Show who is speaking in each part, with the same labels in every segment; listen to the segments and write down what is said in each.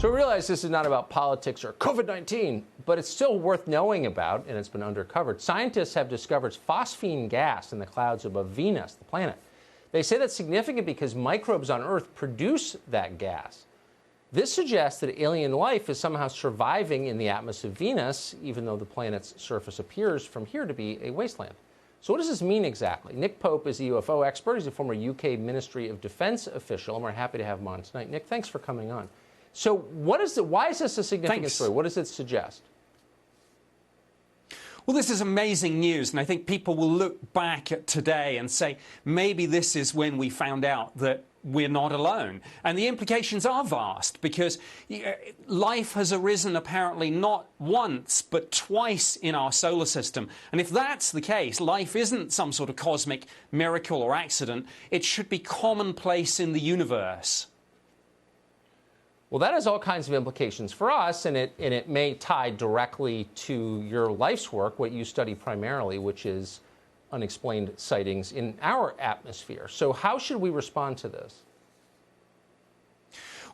Speaker 1: So we realize this is not about politics or COVID-19, but it's still worth knowing about, and it's been undercovered. Scientists have discovered phosphine gas in the clouds above Venus, the planet. They say that's significant because microbes on Earth produce that gas. This suggests that alien life is somehow surviving in the atmosphere of Venus, even though the planet's surface appears from here to be a wasteland. So what does this mean exactly? Nick Pope is a UFO expert. He's a former UK Ministry of Defense official, and we're happy to have him on tonight. Nick, thanks for coming on. So why is this a significant story? What does it suggest?
Speaker 2: Well, this is amazing news, and I think people will look back at today and say, maybe this is when we found out that we're not alone. And the implications are vast, because life has arisen apparently not once, but twice in our solar system. And if that's the case, life isn't some sort of cosmic miracle or accident. It should be commonplace in the universe.
Speaker 1: Well, that has all kinds of implications for us, and it may tie directly to your life's work, what you study primarily, which is unexplained sightings in our atmosphere. So how should we respond to this?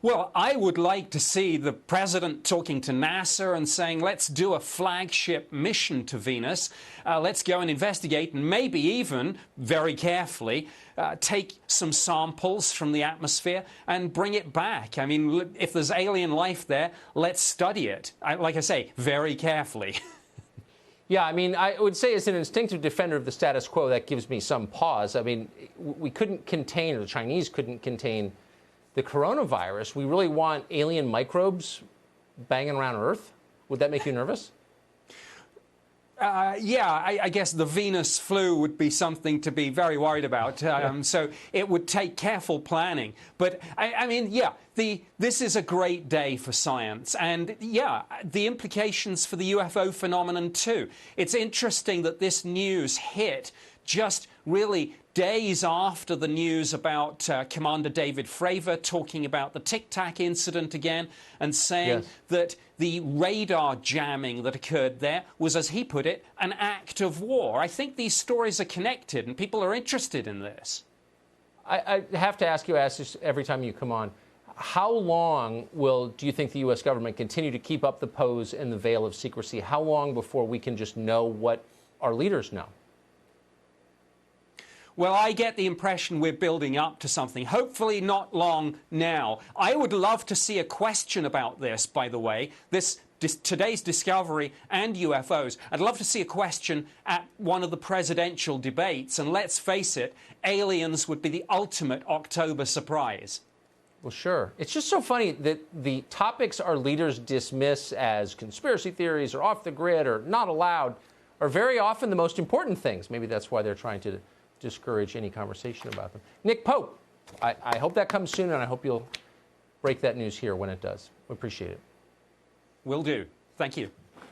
Speaker 2: Well, I would like to see the president talking to NASA and saying, let's do a flagship mission to Venus. Let's go and investigate, and maybe even, very carefully, take some samples from the atmosphere and bring it back. I mean, if there's alien life there, let's study it. Like I say, very carefully.
Speaker 1: Yeah, I mean, I would say as an instinctive defender of the status quo, that gives me some pause. I mean, we couldn't contain, or the Chinese couldn't contain the coronavirus. We really want alien microbes banging around Earth? Would that make you nervous?
Speaker 2: Yeah, I guess the Venus flu would be something to be very worried about. So it would take careful planning. But, I mean, yeah, this is a great day for science. And, yeah, the implications for the UFO phenomenon, too. It's interesting that this news hit just really days after the news about Commander David Fravor talking about the Tic Tac incident again and saying that the radar jamming that occurred there was, as he put it, an act of war. I think these stories are connected and people are interested in this.
Speaker 1: I have to ask you, I ask this every time you come on, how long do you think the U.S. government continue to keep up the pose and the veil of secrecy? How long before we can just know what our leaders know?
Speaker 2: Well, I get the impression we're building up to something, hopefully not long now. I would love to see a question about this, by the way, today's discovery and UFOs. I'd love to see a question at one of the presidential debates. And let's face it, aliens would be the ultimate October surprise.
Speaker 1: Well, sure. It's just so funny that the topics our leaders dismiss as conspiracy theories or off the grid or not allowed are very often the most important things. Maybe that's why they're trying to discourage any conversation about them. Nick Pope, I hope that comes soon, and I hope you'll break that news here when it does. We appreciate it.
Speaker 2: Will do. Thank you.